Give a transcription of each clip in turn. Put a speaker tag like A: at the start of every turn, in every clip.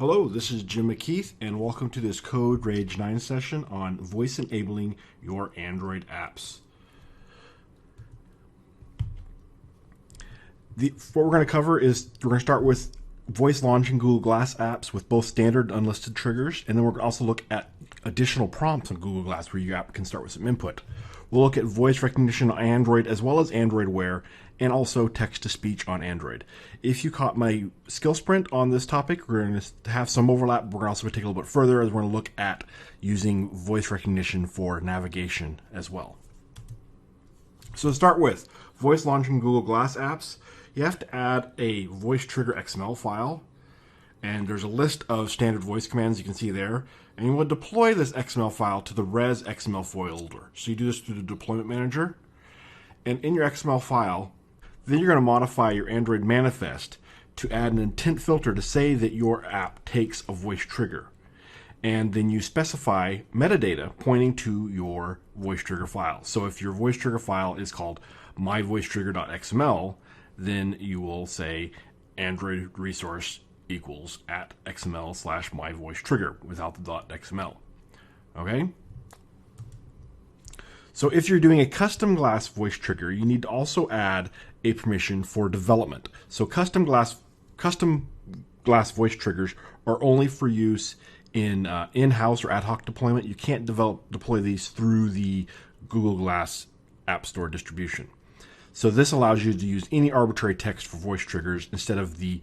A: Hello, this is Jim McKeeth, and welcome to this CodeRage 9 session on voice enabling your Android apps. What we're going to cover is we're going to start with voice launching Google Glass apps with both standard and unlisted triggers, and then we're going to also look at additional prompts on Google Glass where your app can start with some input. We'll look at voice recognition on Android as well as Android Wear, and also text-to-speech on Android. If you caught my skill sprint on this topic, we're going to have some overlap. We're also going to take it a little bit further as we're going to look at using voice recognition for navigation as well. So to start with, voice launching Google Glass apps, you have to add a voice trigger XML file, and there's a list of standard voice commands you can see there, and you want to deploy this XML file to the res XML folder. So you do this through the deployment manager, and in your XML file, then you're going to modify your Android manifest to add an intent filter to say that your app takes a voice trigger. And then you specify metadata pointing to your voice trigger file. So if your voice trigger file is called myvoicetrigger.xml, then you will say Android resource equals at xml/myvoicetrigger without the .xml. Okay? So if you're doing a custom glass voice trigger, you need to also add a permission for development. So custom glass voice triggers are only for use in in-house or ad hoc deployment. You can't deploy these through the Google Glass App Store distribution. So this allows you to use any arbitrary text for voice triggers instead of the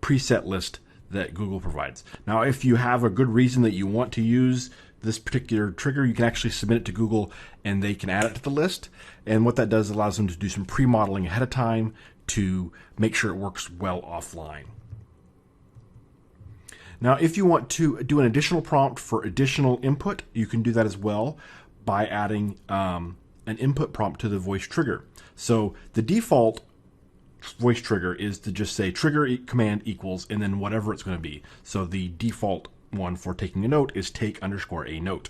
A: preset list that Google provides. Now, if you have a good reason that you want to use this particular trigger, you can actually submit it to Google and they can add it to the list. And what that does allows them to do some pre-modeling ahead of time to make sure it works well offline. Now, if you want to do an additional prompt for additional input, you can do that as well by adding an input prompt to the voice trigger. So the default voice trigger is to just say trigger command equals and then whatever it's going to be. So the default one for taking a note is take_a note.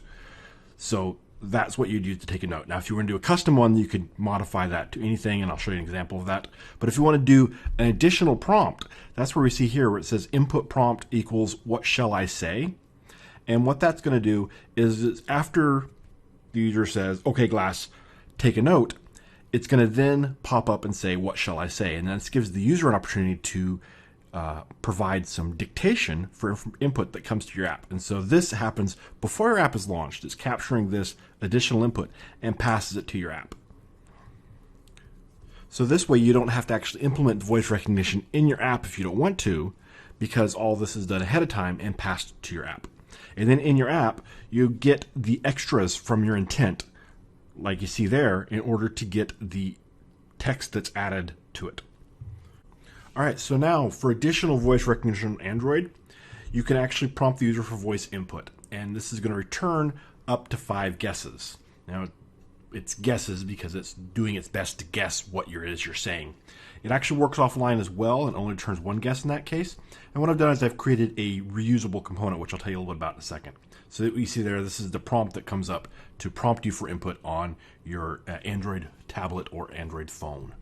A: So that's what you'd use to take a note. Now, if you were to do a custom one, you could modify that to anything, and I'll show you an example of that. But if you want to do an additional prompt, that's where we see here where it says input prompt equals what shall I say? And what that's going to do is after the user says, okay, Glass, take a note, it's going to then pop up and say, what shall I say? And this gives the user an opportunity to provide some dictation for input that comes to your app. And so this happens before your app is launched. It's capturing this additional input and passes it to your app. So this way you don't have to actually implement voice recognition in your app if you don't want to, because all this is done ahead of time and passed to your app. And then in your app, you get the extras from your intent, like you see there, in order to get the text that's added to it. All right, so now for additional voice recognition on Android, you can actually prompt the user for voice input, and this is going to return up to 5 guesses. Now, it's guesses because it's doing its best to guess what it is you're saying. It actually works offline as well and only returns 1 guess in that case. And what I've done is I've created a reusable component, which I'll tell you a little bit about in a second. So that you see there, this is the prompt that comes up to prompt you for input on your Android tablet or Android phone.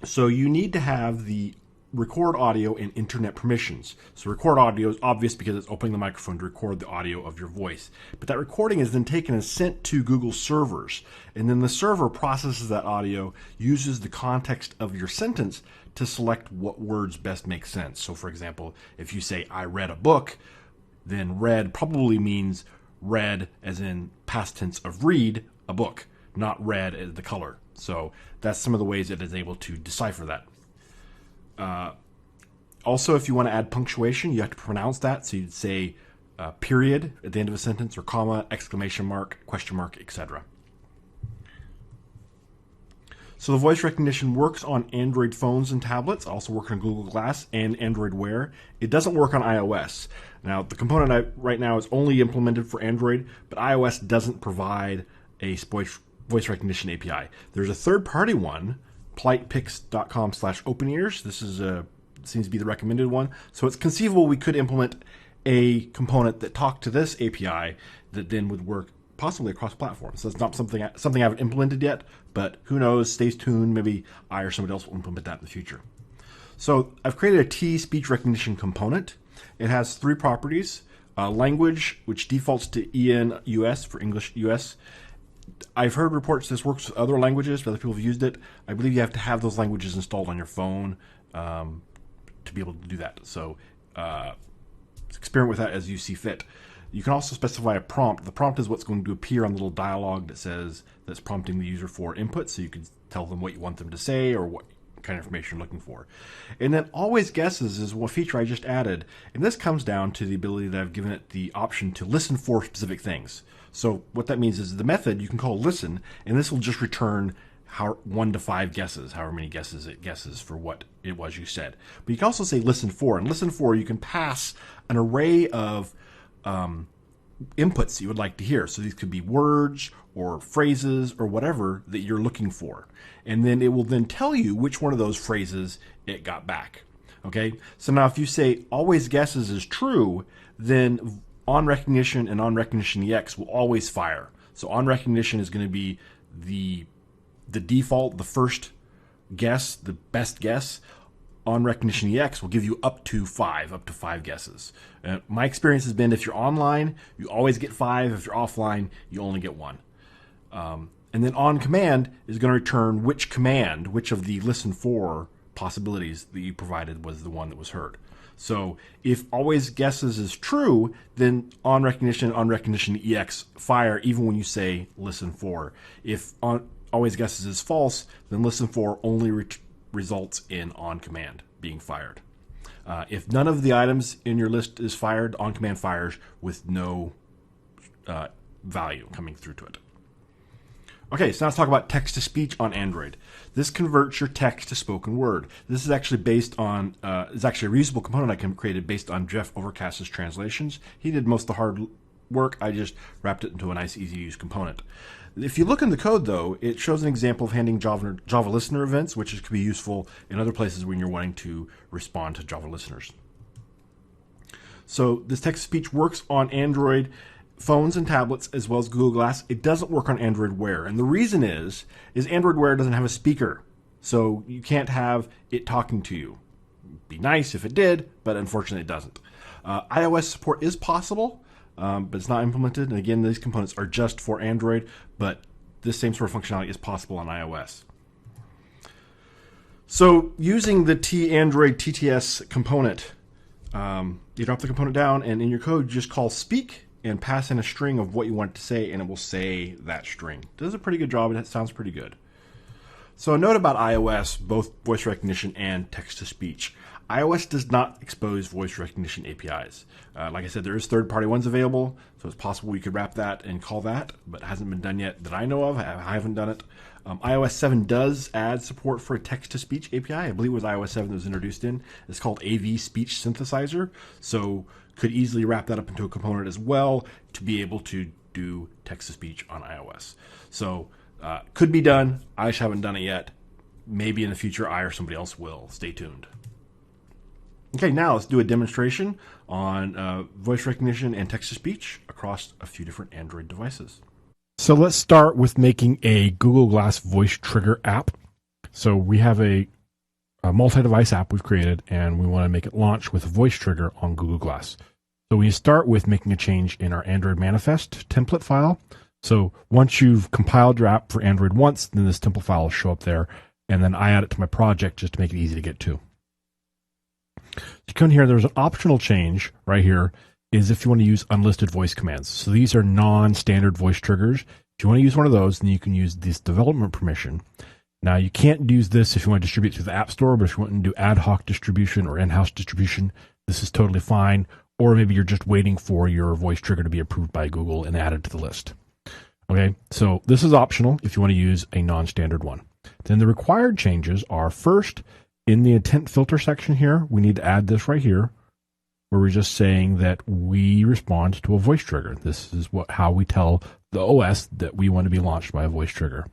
A: So you need to have the record audio and internet permissions. So record audio is obvious because it's opening the microphone to record the audio of your voice. But that recording is then taken and sent to Google servers. And then the server processes that audio, uses the context of your sentence to select what words best make sense. So for example, if you say, I read a book, then read probably means read as in past tense of read a book, not red as the color. So that's some of the ways it is able to decipher that. Also, if you want to add punctuation, you have to pronounce that. So you'd say period at the end of a sentence, or comma, exclamation mark, question mark, etc. So the voice recognition works on Android phones and tablets, also works on Google Glass and Android Wear. It doesn't work on iOS. Now, the component right now is only implemented for Android, but iOS doesn't provide a voice recognition API. There's a third-party one, politepix.com/openears. This is seems to be the recommended one. So it's conceivable we could implement a component that talked to this API that then would work possibly across platforms. So it's not something I haven't implemented yet, but who knows? Stay tuned. Maybe I or somebody else will implement that in the future. So I've created a T speech recognition component. It has three properties. Language, which defaults to EN-US for English US. I've heard reports this works with other languages, but other people have used it. I believe you have to have those languages installed on your phone to be able to do that. So experiment with that as you see fit. You can also specify a prompt. The prompt is what's going to appear on the little dialog that says that's prompting the user for input. So you can tell them what you want them to say or what kind of information you're looking for. And then always guesses is one feature I just added. And this comes down to the ability that I've given it the option to listen for specific things. So what that means is the method you can call listen, and this will just return 1 to 5 guesses, however many guesses it guesses for what it was you said. But you can also say listen for, and listen for you can pass an array of inputs you would like to hear. So these could be words or phrases or whatever that you're looking for. And then it will then tell you which one of those phrases it got back. Okay, so now if you say always guesses is true, then on recognition and on recognition EX will always fire. So on recognition is going to be the default, the first guess, the best guess. On recognition EX will give you up to 5 guesses. My experience has been if you're online, you always get 5. If you're offline, you only get 1. And then on command is going to return which of the listen for possibilities that you provided was the one that was heard. So if always guesses is true, then on recognition EX fire even when you say listen for. If always guesses is false, then listen for only results in on command being fired. If none of the items in your list is fired, on command fires with no value coming through to it. Okay, so now let's talk about text to speech on Android. This converts your text to spoken word. This is actually based on, is actually a reusable component I created based on Jeff Overcast's translations. He did most of the hard work. I just wrapped it into a nice, easy to use component. If you look in the code, though, it shows an example of handling Java listener events, which could be useful in other places when you're wanting to respond to Java listeners. So this text to speech works on Android phones and tablets as well as Google Glass. It doesn't work on Android Wear, and the reason is Android Wear doesn't have a speaker, so you can't have it talking to you. It'd be nice if it did, but unfortunately it doesn't. iOS support is possible, but it's not implemented. And again, these components are just for Android, but this same sort of functionality is possible on iOS. So using the Android TTS component, you drop the component down, and in your code, you just call speak and pass in a string of what you want it to say, and it will say that string. It does a pretty good job, and it sounds pretty good. So a note about iOS, both voice recognition and text-to-speech. iOS does not expose voice recognition APIs. Like I said, there is third-party ones available, so it's possible you could wrap that and call that, but it hasn't been done yet that I know of. I haven't done it. iOS 7 does add support for a text-to-speech API. I believe it was iOS 7 that was introduced in. It's called AV Speech Synthesizer, so could easily wrap that up into a component as well to be able to do text-to-speech on iOS. So could be done. I just haven't done it yet. Maybe in the future I or somebody else will. Stay tuned. Okay, now let's do a demonstration on voice recognition and text-to-speech across a few different Android devices. So let's start with making a Google Glass voice trigger app. So we have a multi-device app we've created, and we want to make it launch with a voice trigger on Google Glass. So we start with making a change in our Android manifest template file. So once you've compiled your app for Android once, then this template file will show up there, and then I add it to my project just to make it easy to get to. You come here, there's an optional change right here, is if you want to use unlisted voice commands. So these are non-standard voice triggers. If you want to use one of those, then you can use this development permission. Now, you can't use this if you want to distribute through the App Store, but if you want to do ad hoc distribution or in-house distribution, this is totally fine. Or maybe you're just waiting for your voice trigger to be approved by Google and added to the list. Okay, so this is optional if you want to use a non-standard one. Then the required changes are first, in the intent filter section here, we need to add this right here, where we're just saying that we respond to a voice trigger. This is how we tell the OS that we want to be launched by a voice trigger.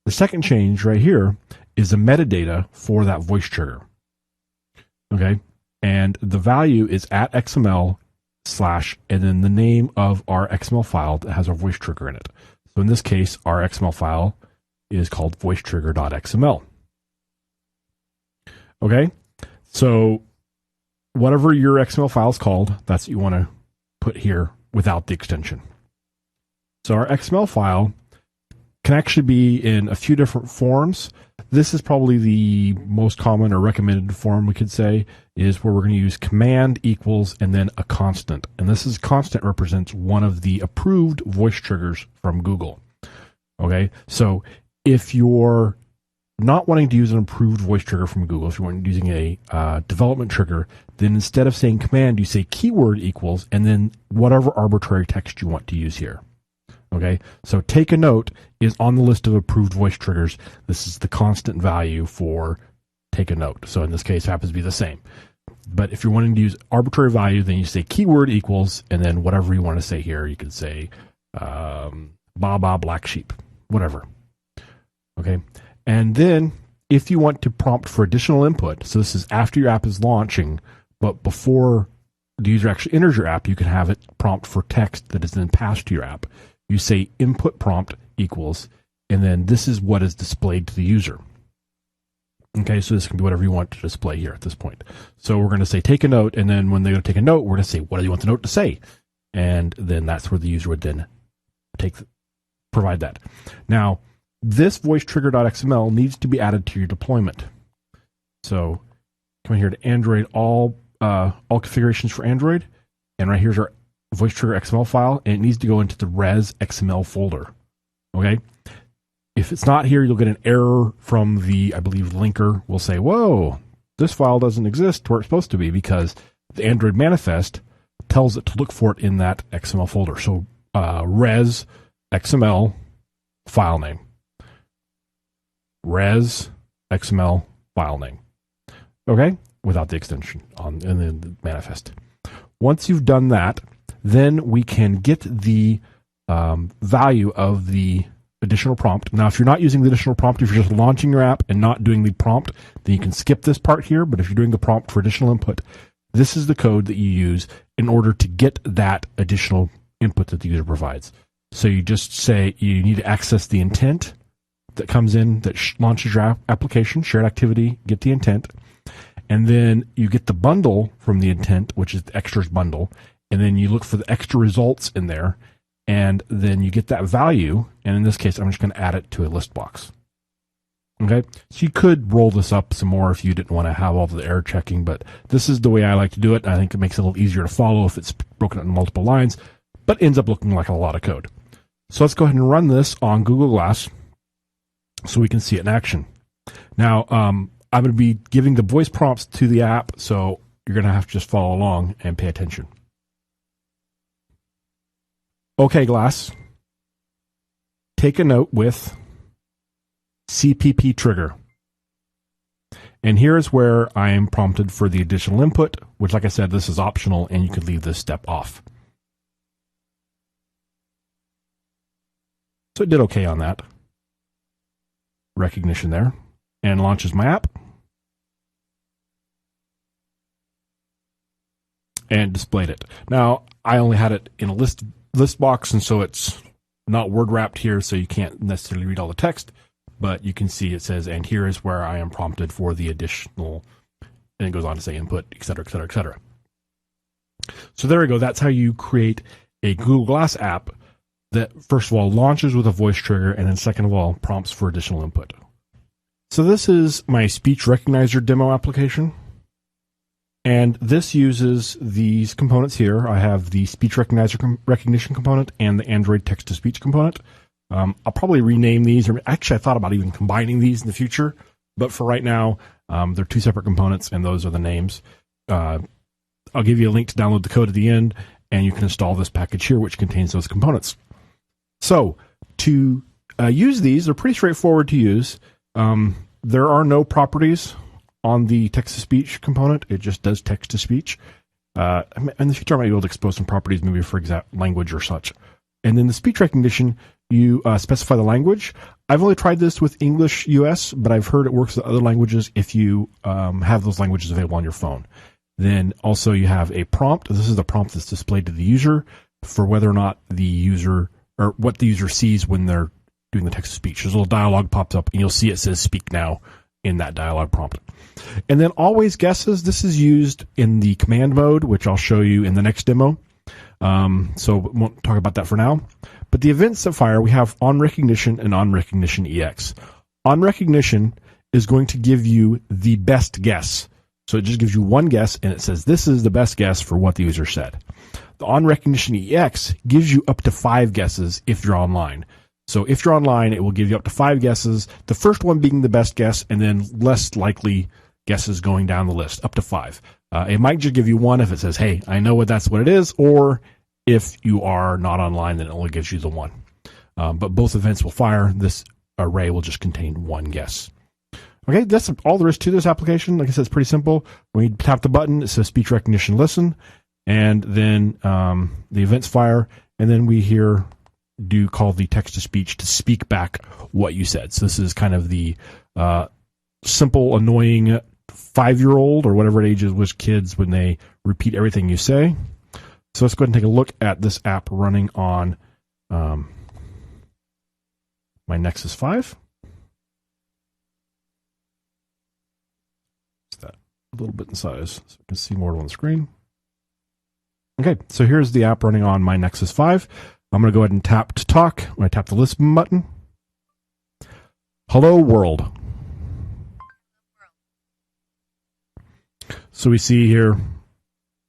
A: The second change right here is the metadata for that voice trigger. Okay, and the value is @XML/ and then the name of our XML file that has our voice trigger in it. So in this case, our XML file is called voicetrigger.xml. Okay, So whatever your XML file is called, that's what you want to put here without the extension. So our XML file can actually be in a few different forms. This is probably the most common or recommended form, we could say, is where we're going to use command equals and then a constant. And this is constant represents one of the approved voice triggers from Google. Okay, so if you're not wanting to use an approved voice trigger from Google, if you're using a development trigger, then instead of saying command, you say keyword equals and then whatever arbitrary text you want to use here. Okay, so take a note is on the list of approved voice triggers. This is the constant value for take a note. So in this case, it happens to be the same. But if you're wanting to use arbitrary value, then you say keyword equals and then whatever you want to say here. You can say Baba black sheep, whatever. Okay. And then if you want to prompt for additional input, so this is after your app is launching, but before the user actually enters your app, you can have it prompt for text that is then passed to your app. You say input prompt equals, and then this is what is displayed to the user. Okay, so this can be whatever you want to display here at this point. So we're going to say take a note, and then when they go to take a note, we're going to say, what do you want the note to say? And then that's where the user would then provide that. Now, this voice trigger.xml needs to be added to your deployment. So come in here to Android, all configurations for Android, and right here's our voice trigger XML file, and it needs to go into the res XML folder. Okay. If it's not here, you'll get an error from the, I believe, linker will say, whoa, this file doesn't exist where it's supposed to be because the Android manifest tells it to look for it in that XML folder. So res XML file name. Res XML file name. Okay? Without the extension in the manifest. Once you've done that, then we can get the value of the additional prompt. Now, if you're not using the additional prompt, if you're just launching your app and not doing the prompt, then you can skip this part here. But if you're doing the prompt for additional input, this is the code that you use in order to get that additional input that the user provides. So you just say you need to access the intent that comes in that launches your application, shared activity, get the intent. And then you get the bundle from the intent, which is the extras bundle. And then you look for the extra results in there. And then you get that value. And in this case, I'm just going to add it to a list box. Okay. So you could roll this up some more if you didn't want to have all the error checking, but this is the way I like to do it. I think it makes it a little easier to follow if it's broken up in multiple lines, but ends up looking like a lot of code. So let's go ahead and run this on Google Glass so we can see it in action. Now, I'm going to be giving the voice prompts to the app, so you're going to have to just follow along and pay attention. Okay, Glass. Take a note with CPP trigger. And here is where I am prompted for the additional input, which, like I said, this is optional, and you could leave this step off. So it did okay on that. Recognition there. And launches my app. And displayed it. Now, I only had it in a list box, and so it's not word wrapped here, so you can't necessarily read all the text, but you can see it says, and here is where I am prompted for the additional, and it goes on to say input, et cetera, et cetera, et cetera. So there we go. That's how you create a Google Glass app that, first of all, launches with a voice trigger, and then second of all, prompts for additional input. So this is my speech recognizer demo application. And this uses these components here. I have the speech recognition component and the Android text-to-speech component. I'll probably rename these, or actually I thought about even combining these in the future, but for right now, they're two separate components, and those are the names. I'll give you a link to download the code at the end, and you can install this package here, which contains those components. So to use these, they're pretty straightforward to use. There are no properties on the text-to-speech component. It just does text-to-speech. In the future, I might be able to expose some properties, maybe for example, language or such. And then the speech recognition, you specify the language. I've only tried this with English US, but I've heard it works with other languages if you have those languages available on your phone. Then also you have a prompt. This is the prompt that's displayed to the user for whether or not the user, or what the user sees when they're doing the text-to-speech. There's a little dialogue pops up, and you'll see it says speak now in that dialog prompt. And then always guesses, this is used in the command mode, which I'll show you in the next demo. So we won't talk about that for now. But the events that fire, we have on recognition and on recognition EX. On recognition is going to give you the best guess. So it just gives you one guess, and it says this is the best guess for what the user said. The on recognition EX gives you up to 5 guesses if you're online. So if you're online, it will give you up to 5 guesses, the first one being the best guess, and then less likely guesses going down the list, up to 5. It might just give you one if it says, hey, I know that's what it is, or if you are not online, then it only gives you the one. But both events will fire. This array will just contain one guess. Okay, that's all there is to this application. Like I said, it's pretty simple. When you tap the button, it says speech recognition listen, and then the events fire, and then we here do call the text-to-speech to speak back what you said. So this is kind of the simple, annoying 5-year-old or whatever age is with kids when they repeat everything you say. So let's go ahead and take a look at this app running on my Nexus 5. That a little bit in size so you can see more on the screen. Okay, so here's the app running on my Nexus 5. I'm going to go ahead and tap to talk. When I tap the listen button, hello world. So we see here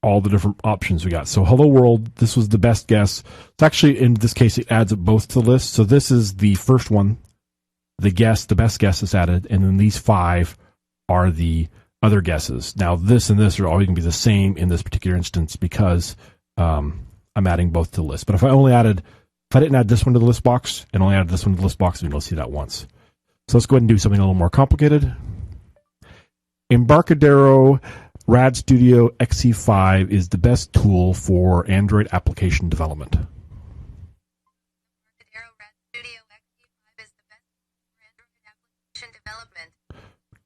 A: all the different options we got. So hello world, this was the best guess. It's actually, in this case, it adds both to the list. So this is the first one, the best guess is added, and then these 5 are the other guesses. Now this and this are always going to be the same in this particular instance because I'm adding both to the list. But if I didn't add this one to the list box and only added this one to the list box, then you'll see that once. So let's go ahead and do something a little more complicated. Embarcadero Rad Studio XE5 is the best tool for Android application development.
B: Embarcadero Rad Studio XE5 is the best tool for Android application development.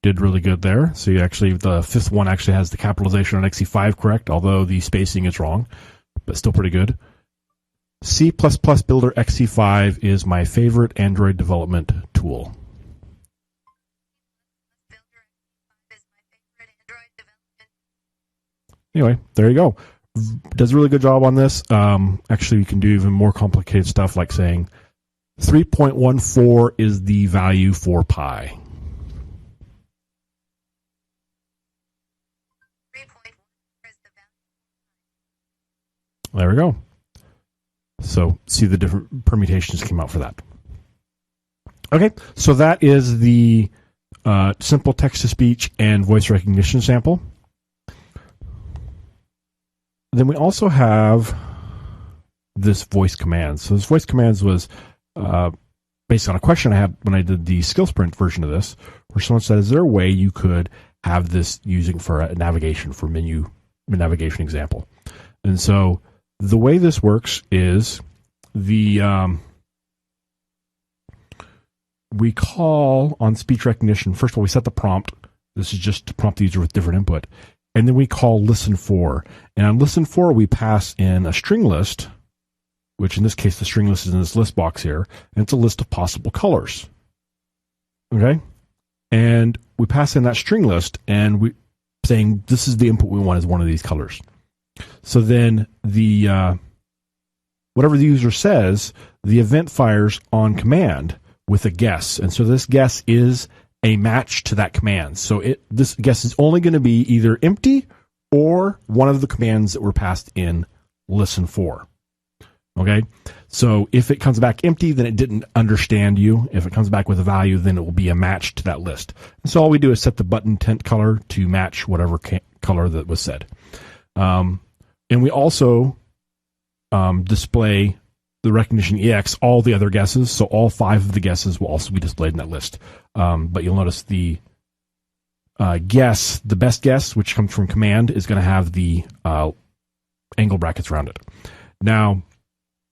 A: Did really good there. So the 5th one actually has the capitalization on XE5 correct, although the spacing is wrong, but still pretty good. C++ Builder XE5 is my favorite Android development tool. Anyway, there you go. Does a really good job on this. Actually, you can do even more complicated stuff like saying 3.14 is the value for pi.
B: 3.14 is the value.
A: There we go. So see the different permutations came out for that. Okay, so that is the simple text-to-speech and voice recognition sample. Then we also have this voice commands. So this voice commands was based on a question I had when I did the skill sprint version of this, where someone said, is there a way you could have this using for a navigation, for menu navigation example? And so the way this works is we call on speech recognition. First of all, we set the prompt. This is just to prompt the user with different input. And then we call listen for. And on listen for, we pass in a string list, which in this case, the string list is in this list box here. And it's a list of possible colors. Okay? And we pass in that string list, and we saying this is the input we want as one of these colors. So then the whatever the user says, the event fires on command with a guess. And so this guess is a match to that command. So this guess is only going to be either empty or one of the commands that were passed in listen for. Okay? So if it comes back empty, then it didn't understand you. If it comes back with a value, then it will be a match to that list. And so all we do is set the button tint color to match whatever color that was said. And we also display the recognition EX, all the other guesses. So all 5 of the guesses will also be displayed in that list. But you'll notice the guess, the best guess, which comes from command, is going to have the angle brackets around it. Now,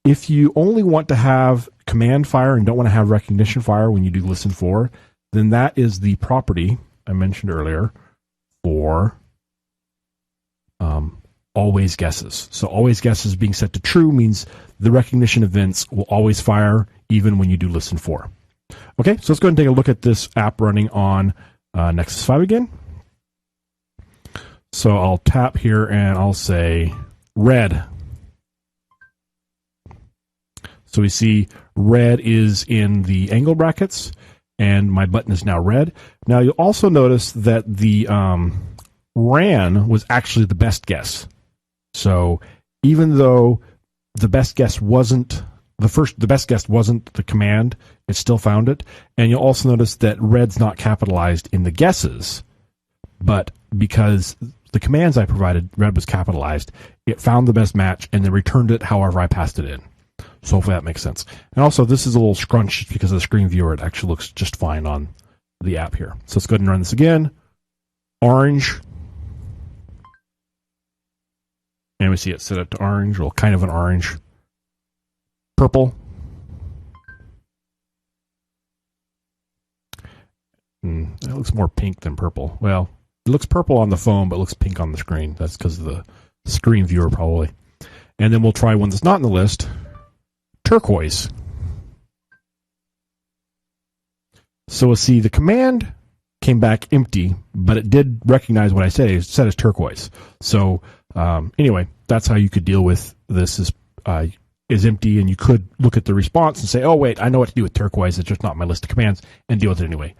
A: if you only want to have command fire and don't want to have recognition fire when you do listen for, then that is the property I mentioned earlier for always guesses. So always guesses being set to true means the recognition events will always fire even when you do listen for. Okay, so let's go ahead and take a look at this app running on Nexus 5 again. So I'll tap here and I'll say red. So we see red is in the angle brackets, and my button is now red. Now you'll also notice that the ran was actually the best guess. So even though the best guess wasn't the command, it still found it. And you'll also notice that red's not capitalized in the guesses, but because the commands I provided, red was capitalized, it found the best match and then returned it however I passed it in. So hopefully that makes sense. And also, this is a little scrunched because of the screen viewer. It actually looks just fine on the app here. So let's go ahead and run this again. Orange. And we see it set up to orange, well, kind of an orange. Purple. It looks more pink than purple. Well, it looks purple on the phone, but it looks pink on the screen. That's because of the screen viewer, probably. And then we'll try one that's not in the list. Turquoise. So we'll see the command came back empty, but it did recognize what I said. It said as turquoise. So anyway, that's how you could deal with this is empty, and you could look at the response and say, oh, wait, I know what to do with turquoise. It's just not my list of commands, and deal with it anyway.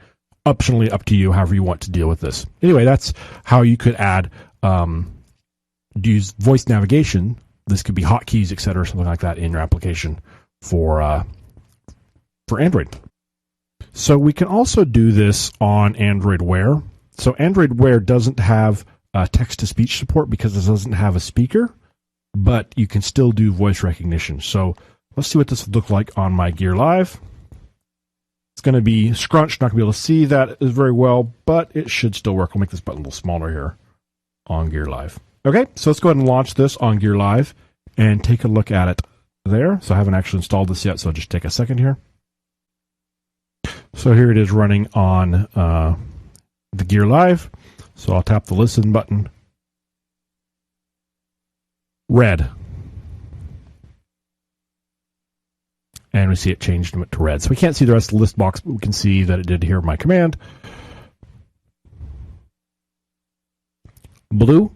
A: Optionally up to you, however you want to deal with this. Anyway, that's how you could add, use voice navigation. This could be hotkeys, etc., something like that in your application for Android. So we can also do this on Android Wear. So Android Wear doesn't have text-to-speech support because it doesn't have a speaker, but you can still do voice recognition. So let's see what this would look like on my Gear Live. It's going to be scrunched, not going to be able to see that very well, but it should still work. I'll make this button a little smaller here on Gear Live. Okay, so let's go ahead and launch this on Gear Live and take a look at it there. So I haven't actually installed this yet, so I'll just take a second here. So here it is running on the Gear Live. So I'll tap the listen button. Red. And we see it changed to red. So we can't see the rest of the list box, but we can see that it did hear my command. Blue.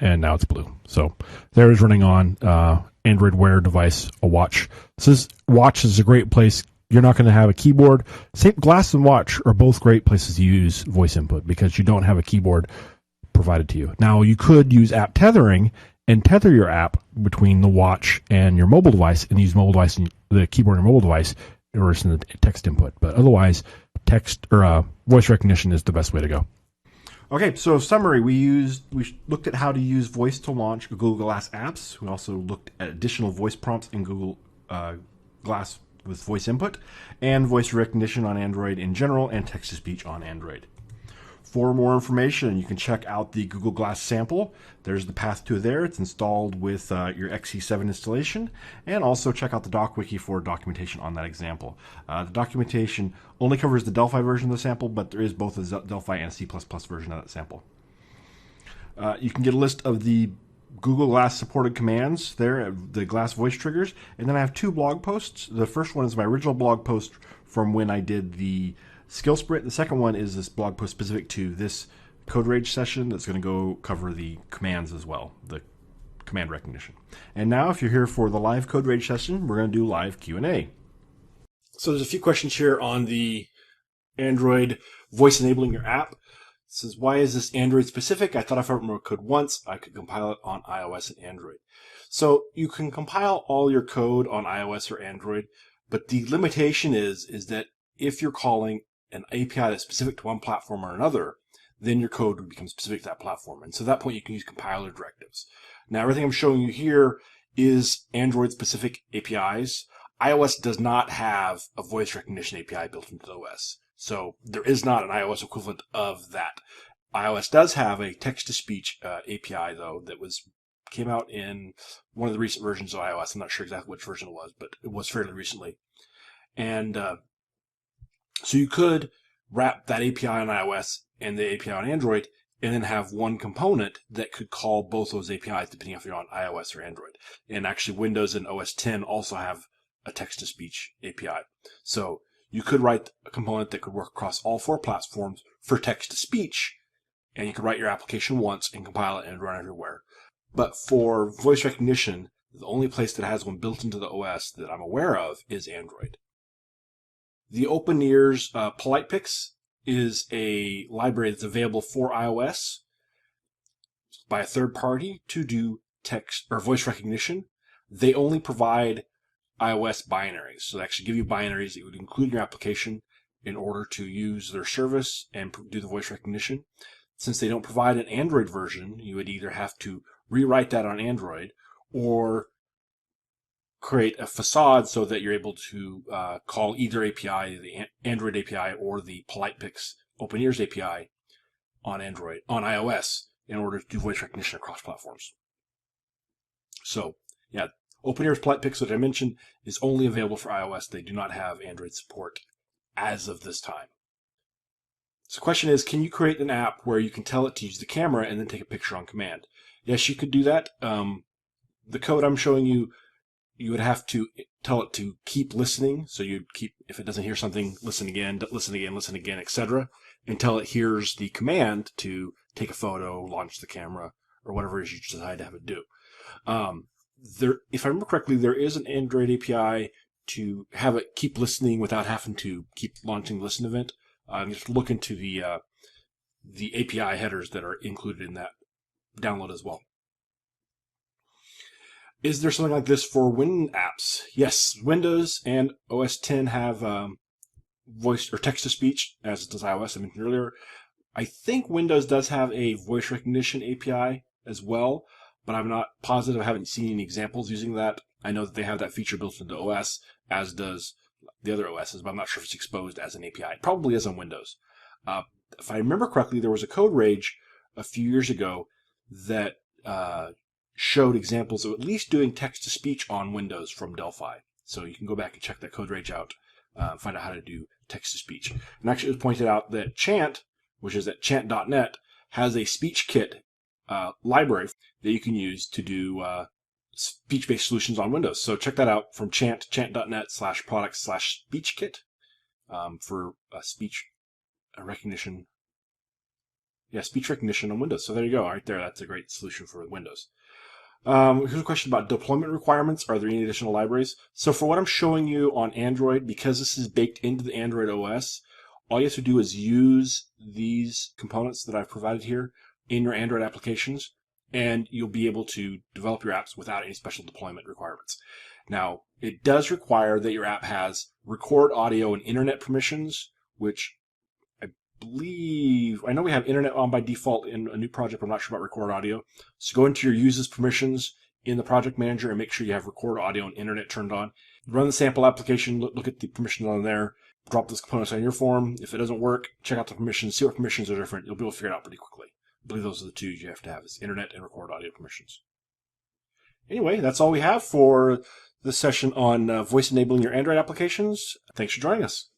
A: And now it's blue. So there is running on Android Wear device, a watch. This watch is a great place. You're not going to have a keyboard. Glass and watch are both great places to use voice input because you don't have a keyboard provided to you. Now, you could use app tethering and tether your app between the watch and your mobile device and use mobile device and the keyboard and mobile device in order to the text input. But otherwise, text or voice recognition is the best way to go. Okay, so summary, we looked at how to use voice to launch Google Glass apps. We also looked at additional voice prompts in Google Glass with voice input, and voice recognition on Android in general, and text-to-speech on Android. For more information, you can check out the Google Glass sample. There's the path to there. It's installed with your XE7 installation. And also check out the doc wiki for documentation on that example. The documentation only covers the Delphi version of the sample, but there is both a Delphi and C++ version of that sample. You can get a list of the Google Glass supported commands there, the Glass voice triggers. And then I have two blog posts. The first one is my original blog post from when I did the skill sprint. The second one is this blog post specific to this CodeRage session that's going to go cover the commands as well, the command recognition. And now, if you're here for the live CodeRage session, we're going to do live Q&A. So there's a few questions here on the Android voice enabling your app. It says, why is this Android specific? I thought if I wrote code once, I could compile it on iOS and Android. So you can compile all your code on iOS or Android, but the limitation is that if you're calling an API that's specific to one platform or another, then your code would become specific to that platform. And so at that point, you can use compiler directives. Now, everything I'm showing you here is Android-specific APIs. iOS does not have a voice recognition API built into the OS. So there is not an iOS equivalent of that. iOS does have a text-to-speech API, though, that came out in one of the recent versions of iOS. I'm not sure exactly which version it was, but it was fairly recently. And so you could wrap that API on iOS and the API on Android and then have one component that could call both those APIs depending if you're on iOS or Android. And actually Windows and OS X also have a text-to-speech API. So you could write a component that could work across all 4 platforms for text-to-speech, and you could write your application once and compile it and run everywhere. But for voice recognition, the only place that has one built into the OS that I'm aware of is Android. The OpenEars PolitePix is a library that's available for iOS by a third party to do text or voice recognition. They only provide iOS binaries. So they actually give you binaries that you would include in your application in order to use their service and do the voice recognition. Since they don't provide an Android version, you would either have to rewrite that on Android or create a facade so that you're able to call either API, the Android API or the PolitePix OpenEars API on iOS in order to do voice recognition across platforms. So, yeah, OpenEars PolitePix that I mentioned is only available for iOS. They do not have Android support as of this time. So the question is, can you create an app where you can tell it to use the camera and then take a picture on command? Yes, you could do that. The code I'm showing you, you would have to tell it to keep listening. So you'd keep, if it doesn't hear something, listen again, etc., until it hears the command to take a photo, launch the camera, or whatever it is you decide to have it do. If I remember correctly, there is an Android API to have it keep listening without having to keep launching the listen event. Just look into the API headers that are included in that download as well. Is there something like this for Win apps? Yes, Windows and OS X have voice or text-to-speech, as does iOS, I mentioned earlier. I think Windows does have a voice recognition API as well, but I'm not positive. I haven't seen any examples using that. I know that they have that feature built into OS, as does the other OSs, but I'm not sure if it's exposed as an API. It probably is on Windows. If I remember correctly, there was a CodeRage a few years ago that showed examples of at least doing text-to-speech on Windows from Delphi. So you can go back and check that CodeRage out, find out how to do text-to-speech. And actually it was pointed out that Chant, which is at chant.net, has a speech kit library that you can use to do speech-based solutions on Windows. So check that out from chant.net/product/speech-kit for speech recognition. Yeah, speech recognition on Windows. So there you go. Right there. That's a great solution for Windows. Here's a question about deployment requirements. Are there any additional libraries? So for what I'm showing you on Android, because this is baked into the Android OS, all you have to do is use these components that I've provided here in your Android applications, and you'll be able to develop your apps without any special deployment requirements. Now, it does require that your app has record audio and internet permissions, which I know we have internet on by default in a new project, but I'm not sure about record audio. So go into your users permissions in the project manager and make sure you have record audio and internet turned on. Run the sample application, look at the permissions on there, drop those components on your form. If it doesn't work, check out the permissions, see what permissions are different. You'll be able to figure it out pretty quickly. I believe those are the two you have to have, is internet and record audio permissions. Anyway, that's all we have for this session on voice enabling your Android applications. Thanks for joining us.